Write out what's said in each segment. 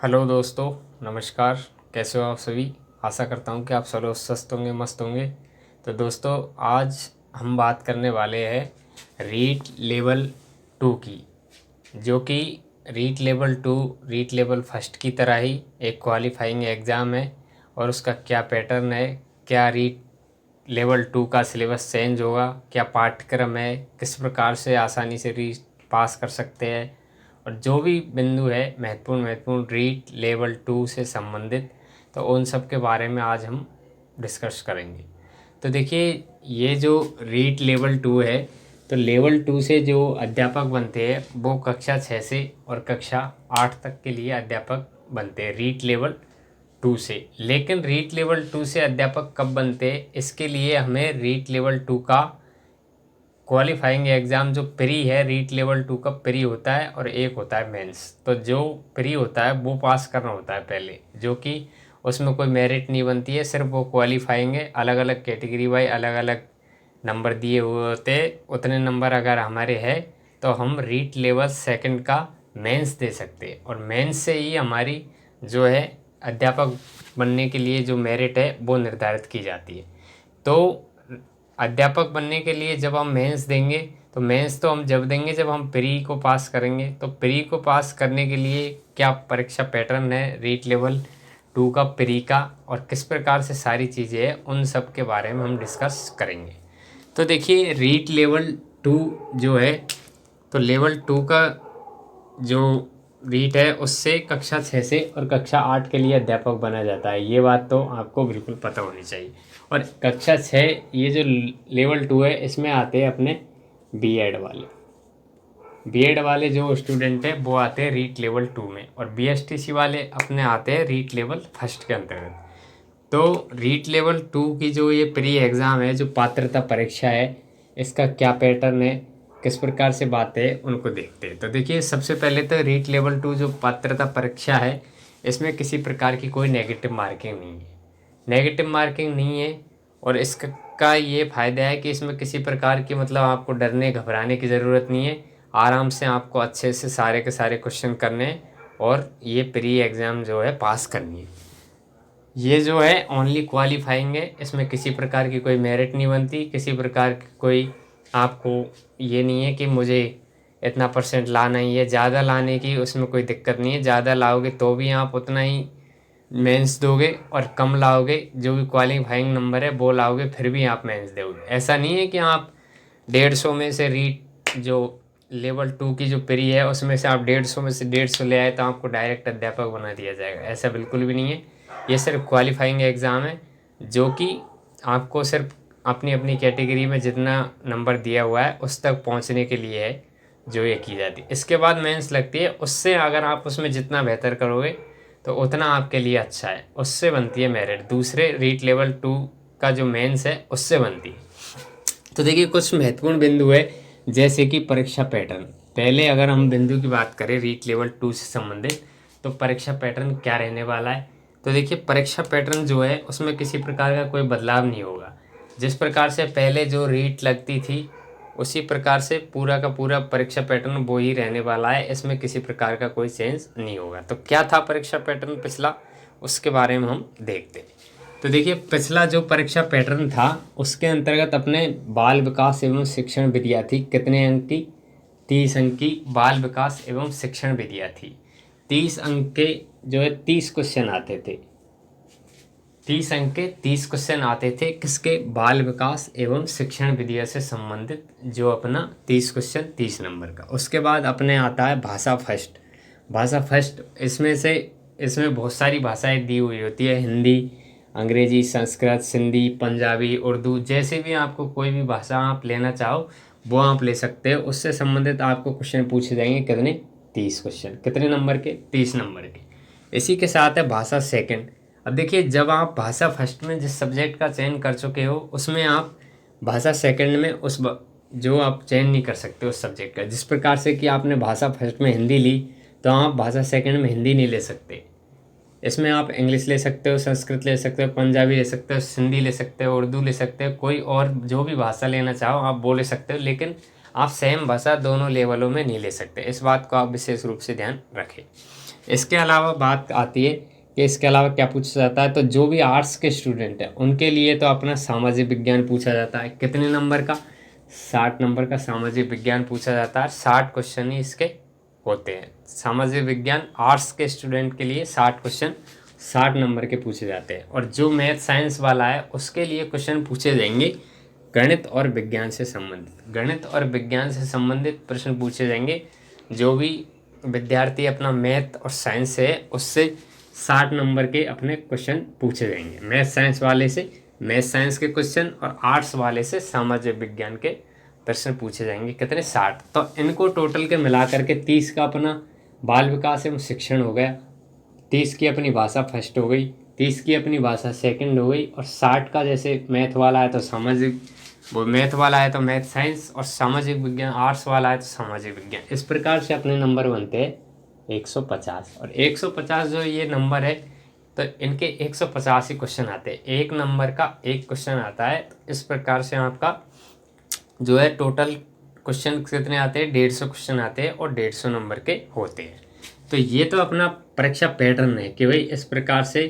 Hello दोस्तों, नमस्कार। कैसे हो आप सभी? आशा करता हूँ कि आप सब लोग स्वस्थ होंगे, मस्त होंगे। तो दोस्तों, आज हम बात करने वाले हैं रीट लेवल 2 की, जो कि रीट लेवल फर्स्ट की तरह ही एक क्वालिफाइंग एग्ज़ाम है। और उसका क्या पैटर्न है, क्या रीट लेवल 2 का सिलेबस चेंज होगा, क्या पाठ्यक्रम है, किस प्रकार से आसानी से रीट पास कर सकते हैं, और जो भी बिंदु है महत्वपूर्ण रीट लेवल 2 से संबंधित, तो उन सब के बारे में आज हम डिस्कस करेंगे। तो देखिए, ये जो रीट लेवल 2 है, तो लेवल 2 से जो अध्यापक बनते हैं वो कक्षा 6 से और कक्षा 8 तक के लिए अध्यापक बनते हैं रीट लेवल 2 से। लेकिन रीट लेवल 2 से अध्यापक कब बनते हैं, इसके लिए हमें रीट लेवल 2 का क्वालिफाइंग एग्ज़ाम जो प्री है, रीट लेवल 2 का प्री होता है और एक होता है मेंस। तो जो प्री होता है वो पास करना होता है पहले, जो कि उसमें कोई मेरिट नहीं बनती है, सिर्फ वो क्वालिफाइंग है। अलग अलग कैटेगरी वाइज अलग अलग नंबर दिए हुए होते हैं। उतने नंबर अगर हमारे हैं तो हम रीट लेवल सेकंड का मेंस दे सकते हैं, और मेंस से ही हमारी जो है अध्यापक बनने के लिए जो मेरिट है वो निर्धारित की जाती है। तो अध्यापक बनने के लिए जब हम मेंस देंगे, तो मेंस तो हम जब देंगे जब हम प्री को पास करेंगे। तो प्री को पास करने के लिए क्या परीक्षा पैटर्न है रीट लेवल 2 का, प्री का, और किस प्रकार से सारी चीज़ें हैं, उन सब के बारे में हम डिस्कस करेंगे। तो देखिए, रीट लेवल 2 जो है, तो लेवल 2 का जो रीट है उससे कक्षा 6 से और कक्षा 8 के लिए अध्यापक बना जाता है। ये बात तो आपको बिल्कुल पता होनी चाहिए। और कक्षा 6 ये जो लेवल 2 है, इसमें आते हैं अपने बीएड वाले। बीएड वाले जो स्टूडेंट हैं वो आते हैं रीट लेवल 2 में, और बीएसटीसी वाले अपने आते हैं रीट लेवल फर्स्ट के अंतर्गत। तो रीट लेवल 2 की जो ये प्री एग्ज़ाम है, जो पात्रता परीक्षा है, इसका क्या पैटर्न है, किस प्रकार से बातें हैं, उनको देखते हैं। तो देखिए, सबसे पहले तो रीट लेवल 2 जो पात्रता परीक्षा है, इसमें किसी प्रकार की कोई नेगेटिव मार्किंग नहीं है। नेगेटिव मार्किंग नहीं है, और इसका ये फ़ायदा है कि इसमें किसी प्रकार की मतलब आपको डरने घबराने की ज़रूरत नहीं है। आराम से आपको अच्छे से सारे के सारे क्वेश्चन करने हैं और ये प्री एग्ज़ाम जो है पास करनी है। ये जो है ओनली क्वालिफाइंग है, इसमें किसी प्रकार की कोई मेरिट नहीं बनती, किसी प्रकार की कोई आपको ये नहीं है कि मुझे इतना परसेंट लाना ही है, ज़्यादा लाने की उसमें कोई दिक्कत नहीं है। ज़्यादा लाओगे तो भी आप उतना ही मेंस दोगे, और कम लाओगे जो भी क्वालिफाइंग नंबर है वो लाओगे फिर भी आप मेंस दोगे। ऐसा नहीं है कि आप 150 में से रीट जो लेवल 2 की जो प्री है उसमें से आप 150 में से 150 ले आए तो आपको डायरेक्ट अध्यापक बना दिया जाएगा। ऐसा बिल्कुल भी नहीं है। ये सिर्फ क्वालिफाइंग एग्ज़ाम है, जो कि आपको सिर्फ अपनी अपनी कैटेगरी में जितना नंबर दिया हुआ है उस तक पहुंचने के लिए है, जो ये की जाती है। इसके बाद मेंस लगती है, उससे अगर आप उसमें जितना बेहतर करोगे तो उतना आपके लिए अच्छा है, उससे बनती है मेरिट। दूसरे रीट लेवल 2 का जो मेंस है उससे बनती है। तो देखिए, कुछ महत्वपूर्ण बिंदु है, जैसे कि परीक्षा पैटर्न। पहले अगर हम बिंदु की बात करें रीट लेवल 2 से संबंधित, तो परीक्षा पैटर्न क्या रहने वाला है। तो देखिए, परीक्षा पैटर्न जो है उसमें किसी प्रकार का कोई बदलाव नहीं होगा। जिस प्रकार से पहले जो रीट लगती थी उसी प्रकार से पूरा का पूरा परीक्षा पैटर्न वो ही रहने वाला है। इसमें किसी प्रकार का कोई चेंज नहीं होगा। तो क्या था परीक्षा पैटर्न पिछला, उसके बारे में हम देखते हैं। तो देखिए, पिछला जो परीक्षा पैटर्न था उसके अंतर्गत अपने बाल विकास एवं शिक्षण विद्या थी। कितने अंक की? 30 अंक की बाल विकास एवं शिक्षण विद्या थी। 30 अंक के जो है 30 क्वेश्चन आते थे। 30 अंक के 30 क्वेश्चन आते थे, किसके? बाल विकास एवं शिक्षण विद्या से संबंधित जो अपना 30 क्वेश्चन 30 नंबर का। उसके बाद अपने आता है भाषा फर्स्ट। भाषा फर्स्ट, इसमें बहुत सारी भाषाएं दी हुई होती है। हिंदी, अंग्रेजी, संस्कृत, सिंधी, पंजाबी, उर्दू, जैसे भी आपको कोई भी भाषा आप लेना चाहो वो आप ले सकते हो। उससे संबंधित आपको क्वेश्चन पूछे जाएंगे। कितने? 30 क्वेश्चन। कितने नंबर के? 30 नंबर के। इसी के साथ है भाषा सेकंड। अब देखिए, जब आप भाषा फर्स्ट में जिस सब्जेक्ट का चयन कर चुके हो उसमें आप भाषा सेकंड में जो आप चयन नहीं कर सकते उस सब्जेक्ट का। जिस प्रकार से कि आपने भाषा फर्स्ट में हिंदी ली, तो आप भाषा सेकंड में हिंदी नहीं ले सकते। इसमें आप इंग्लिश ले सकते हो, संस्कृत ले सकते हो, पंजाबी ले सकते हो, सिंधी ले सकते हो, उर्दू ले सकते हो, कोई और जो भी भाषा लेना चाहो आप वो ले सकते हो। लेकिन आप सेम भाषा दोनों लेवलों में नहीं ले सकते, इस बात को आप विशेष रूप से ध्यान रखें। इसके अलावा बात आती है कि इसके अलावा क्या पूछा जाता है, तो जो भी आर्ट्स के स्टूडेंट हैं उनके लिए तो अपना सामाजिक विज्ञान पूछा जाता है। कितने नंबर का? 60 नंबर का सामाजिक विज्ञान पूछा जाता है। 60 क्वेश्चन ही इसके होते हैं। सामाजिक विज्ञान आर्ट्स के स्टूडेंट के लिए 60 क्वेश्चन 60 नंबर के पूछे जाते हैं। और जो मैथ साइंस वाला है उसके लिए क्वेश्चन पूछे जाएंगे गणित और विज्ञान से संबंधित। गणित और विज्ञान से संबंधित प्रश्न पूछे जाएंगे। जो भी विद्यार्थी अपना मैथ और साइंस से है उससे 60 नंबर के अपने क्वेश्चन पूछे जाएंगे। मैथ साइंस वाले से मैथ साइंस के क्वेश्चन और आर्ट्स वाले से सामाजिक विज्ञान के प्रश्न पूछे जाएंगे। कितने? 60। तो इनको टोटल के मिला करके 30 का अपना बाल विकास एवं शिक्षण हो गया, 30 की अपनी भाषा फर्स्ट हो गई, 30 की अपनी भाषा सेकंड हो गई, और 60 का जैसे मैथ वाला है तो सामाजिक, वो मैथ वाला है तो मैथ साइंस, और सामाजिक विज्ञान आर्ट्स वाला है तो सामाजिक विज्ञान। इस प्रकार से अपने नंबर बनते हैं 150। और 150 जो ये नंबर है तो इनके 150 ही क्वेश्चन आते हैं। एक नंबर का एक क्वेश्चन आता है। तो इस प्रकार से आपका जो है टोटल क्वेश्चन कितने आते हैं? 150 क्वेश्चन आते हैं और 150 नंबर के होते हैं। तो ये तो अपना परीक्षा पैटर्न है कि भाई इस प्रकार से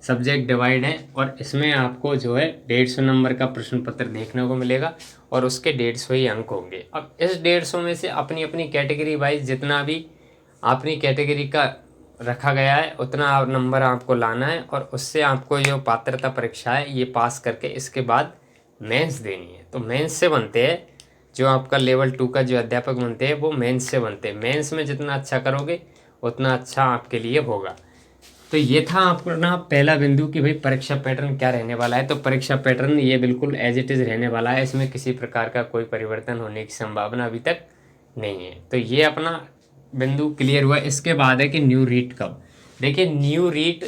सब्जेक्ट डिवाइड है, और इसमें आपको जो है 150 नंबर का प्रश्न पत्र देखने को मिलेगा और उसके 150 ही अंक होंगे। अब इस 150 में से अपनी अपनी कैटेगरी वाइज जितना भी अपनी कैटेगरी का रखा गया है उतना नंबर आपको लाना है, और उससे आपको जो पात्रता परीक्षा है ये पास करके इसके बाद मेंस देनी है। तो मेंस से बनते हैं जो आपका लेवल 2 का जो अध्यापक बनते हैं वो मेंस से बनते हैं। मेंस में जितना अच्छा करोगे उतना अच्छा आपके लिए होगा। तो ये था अपना पहला बिंदु कि भाई परीक्षा पैटर्न क्या रहने वाला है। तो परीक्षा पैटर्न ये बिल्कुल एज इट इज़ रहने वाला है, इसमें किसी प्रकार का कोई परिवर्तन होने की संभावना अभी तक नहीं है। तो ये अपना बिंदु क्लियर हुआ। इसके बाद है कि न्यू रीट कब। देखिए न्यू रीट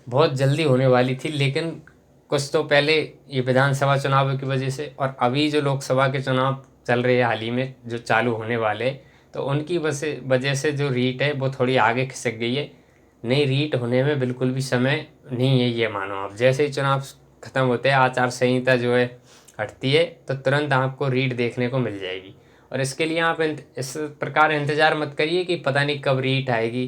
बहुत जल्दी होने वाली थी, लेकिन कुछ तो पहले ये विधानसभा चुनाव की वजह से और अभी जो लोकसभा के चुनाव चल रहे हैं हाल ही में जो चालू होने वाले, तो उनकी वजह से जो रीट है वो थोड़ी आगे खिसक गई है। नई रीट होने में बिल्कुल भी समय नहीं है, ये मानो आप। जैसे ही चुनाव ख़त्म होते हैं, आचार संहिता जो है हटती है, तो तुरंत आपको रीट देखने को मिल जाएगी। और इसके लिए आप इस प्रकार इंतज़ार मत करिए कि पता नहीं कब रीट आएगी,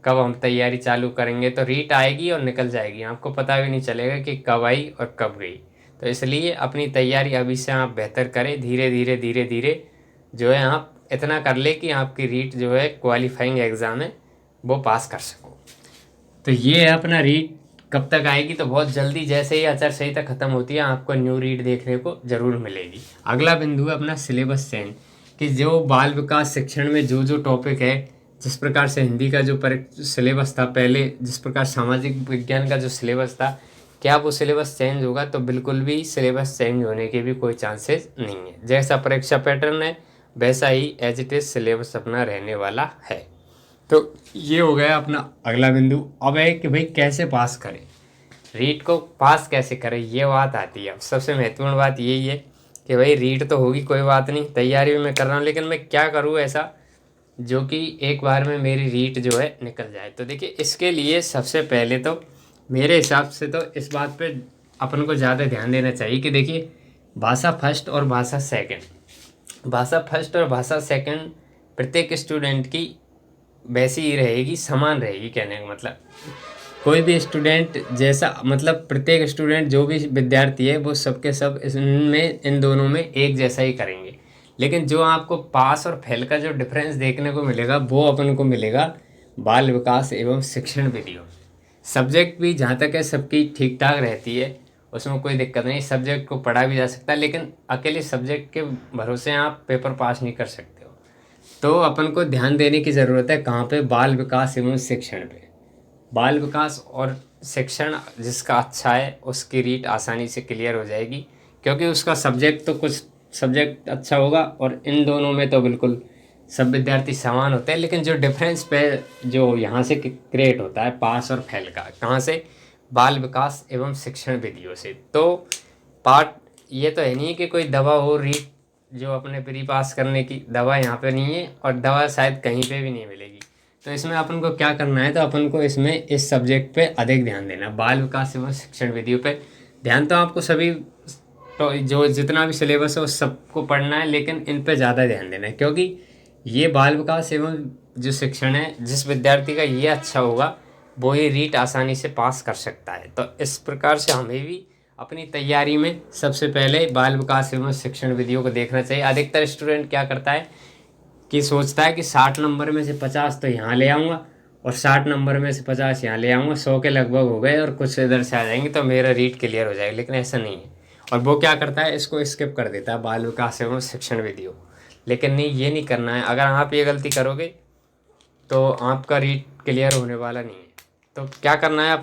कब हम तैयारी चालू करेंगे। तो रीट आएगी और निकल जाएगी, आपको पता भी नहीं चलेगा कि कब आई और कब गई। तो इसलिए अपनी तैयारी अभी से आप बेहतर करें। धीरे धीरे धीरे धीरे जो है आप इतना कर ले कि आपकी रीट जो है क्वालिफाइंग एग्ज़ाम है वो पास कर सको। तो ये है अपना रीट कब तक आएगी, तो बहुत जल्दी जैसे ही आचार संहिता खत्म होती है आपको न्यू रीट देखने को जरूर मिलेगी। अगला बिंदु है अपना सिलेबस चेंज, कि जो बाल विकास शिक्षण में जो जो टॉपिक है, जिस प्रकार से हिंदी का जो सिलेबस था पहले, जिस प्रकार सामाजिक विज्ञान का जो सिलेबस था, क्या वो सिलेबस चेंज होगा? तो बिल्कुल भी सिलेबस चेंज होने के भी कोई चांसेस नहीं है। जैसा परीक्षा पैटर्न है वैसा ही एज इट इज सिलेबस अपना रहने वाला है। तो ये हो गया अपना अगला बिंदु। अब है कि भाई कैसे पास करें, रीट को पास कैसे करें, ये बात आती है। अब सबसे महत्वपूर्ण बात यही है कि भाई रीट तो होगी, कोई बात नहीं, तैयारी भी मैं कर रहा हूँ, लेकिन मैं क्या करूँ ऐसा जो कि एक बार में मेरी रीट जो है निकल जाए। तो देखिए इसके लिए सबसे पहले तो मेरे हिसाब से तो इस बात पे अपन को ज़्यादा ध्यान देना चाहिए कि देखिए भाषा फर्स्ट और भाषा सेकंड, भाषा फर्स्ट और भाषा सेकंड प्रत्येक स्टूडेंट की वैसी ही रहेगी, समान रहेगी। कहने का मतलब कोई भी स्टूडेंट जैसा, मतलब प्रत्येक स्टूडेंट जो भी विद्यार्थी है वो सबके सब इसमें इन दोनों में एक जैसा ही करेंगे। लेकिन जो आपको पास और फेल का जो डिफरेंस देखने को मिलेगा वो अपन को मिलेगा बाल विकास एवं शिक्षण विधियों। सब्जेक्ट भी जहाँ तक है सबकी ठीक ठाक रहती है, उसमें कोई दिक्कत नहीं, सब्जेक्ट को पढ़ा भी जा सकता है, लेकिन अकेले सब्जेक्ट के भरोसे आप पेपर पास नहीं कर सकते हो। तो अपन को ध्यान देने की ज़रूरत है कहाँ पे? बाल विकास एवं शिक्षण पे। बाल विकास और शिक्षण जिसका अच्छा है उसकी रीट आसानी से क्लियर हो जाएगी, क्योंकि उसका सब्जेक्ट तो कुछ सब्जेक्ट अच्छा होगा, और इन दोनों में तो बिल्कुल सब विद्यार्थी समान होते हैं। लेकिन जो डिफरेंस पे जो यहाँ से क्रिएट होता है पास और फेल का, कहाँ से? बाल विकास एवं शिक्षण विधियों से। तो पार्ट ये तो है नहीं कि कोई दवा हो रीट जो अपने प्री पास करने की, दवा यहाँ पे नहीं है और दवा शायद कहीं पे भी नहीं मिलेगी। तो इसमें अपन को क्या करना है? तो अपन को इसमें इस सब्जेक्ट पे अधिक ध्यान देना, बाल विकास एवं शिक्षण विधियों पे ध्यान। तो आपको सभी तो जो जितना भी सिलेबस है उस सबको पढ़ना है, लेकिन इन पे ज़्यादा ध्यान देना है, क्योंकि ये बाल विकास एवं जो शिक्षण है, जिस विद्यार्थी का ये अच्छा होगा वो ही रीट आसानी से पास कर सकता है। तो इस प्रकार से हमें भी अपनी तैयारी में सबसे पहले बाल विकास एवं शिक्षण विधियों को देखना चाहिए। अधिकतर स्टूडेंट क्या करता है कि सोचता है कि 60 नंबर में से 50 तो यहाँ ले आऊँगा और 60 नंबर में से 50 यहाँ ले आऊँगा, 100 के लगभग हो गए और कुछ इधर से आ जाएंगे तो मेरा रीट क्लियर हो जाएगा, लेकिन ऐसा नहीं है। और वो क्या करता है, इसको स्किप कर देता है बाल विकास एवं शिक्षण विधियों। लेकिन नहीं, ये नहीं करना है। अगर आप ये गलती करोगे तो आपका रीट क्लियर होने वाला नहीं है। तो क्या करना है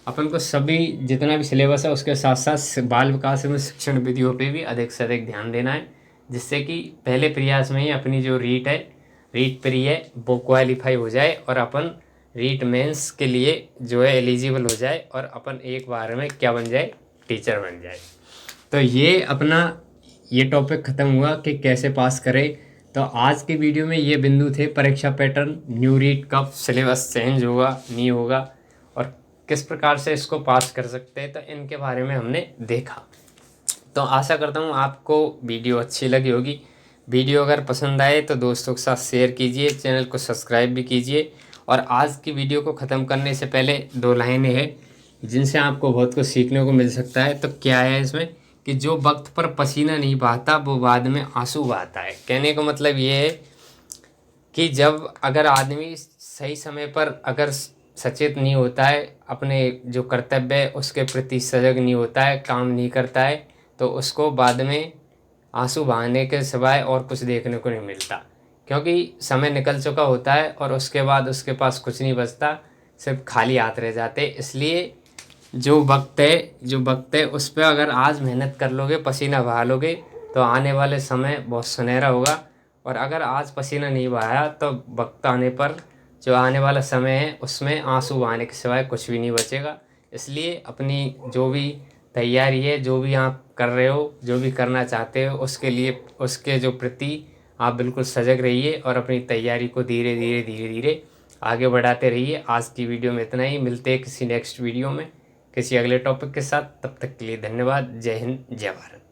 अपन को सभी जितना भी सिलेबस है उसके साथ साथ बाल विकास एवं शिक्षण विधियों पे भी अधिक से अधिक ध्यान देना है, जिससे कि पहले प्रयास में ही अपनी जो रीट प्री है वो क्वालिफाई हो जाए और अपन रीट मेंस के लिए जो है एलिजिबल हो जाए और अपन एक बार में क्या बन जाए, टीचर बन जाए। तो ये अपना ये टॉपिक ख़त्म हुआ कि कैसे पास करें। तो आज की वीडियो में ये बिंदु थे, परीक्षा पैटर्न, न्यू रीट कब सिलेबस चेंज होगा नहीं होगा और किस प्रकार से इसको पास कर सकते हैं, तो इनके बारे में हमने देखा। तो आशा करता हूँ आपको वीडियो अच्छी लगी होगी। वीडियो अगर पसंद आए तो दोस्तों के साथ शेयर कीजिए, चैनल को सब्सक्राइब भी कीजिए। और आज की वीडियो को ख़त्म करने से पहले 2 लाइनें हैं जिनसे आपको बहुत कुछ सीखने को मिल सकता है। तो क्या है इसमें कि जो वक्त पर पसीना नहीं बहाता वो बाद में आंसू बहाता है। कहने का मतलब ये है कि जब अगर आदमी सही समय पर अगर सचेत नहीं होता है, अपने जो कर्तव्य है उसके प्रति सजग नहीं होता है, काम नहीं करता है, तो उसको बाद में आंसू बहाने के सिवाय और कुछ देखने को नहीं मिलता, क्योंकि समय निकल चुका होता है और उसके बाद उसके पास कुछ नहीं बचता, सिर्फ खाली हाथ रह जाते। इसलिए जो वक्त है उस पर अगर आज मेहनत कर लोगे, पसीना बहा लोगे, तो आने वाले समय बहुत सुनहरा होगा। और अगर आज पसीना नहीं बहाया तो वक्त आने पर जो आने वाला समय है उसमें आंसू बहाने के सिवाय कुछ भी नहीं बचेगा। इसलिए अपनी जो भी तैयारी है, जो भी आप कर रहे हो, जो भी करना चाहते हो, उसके लिए उसके जो प्रति आप बिल्कुल सजग रहिए और अपनी तैयारी को धीरे धीरे आगे बढ़ाते रहिए। आज की वीडियो में इतना ही। मिलते हैं किसी नेक्स्ट वीडियो में किसी अगले टॉपिक के साथ। तब तक के लिए धन्यवाद। जय हिंद, जय भारत।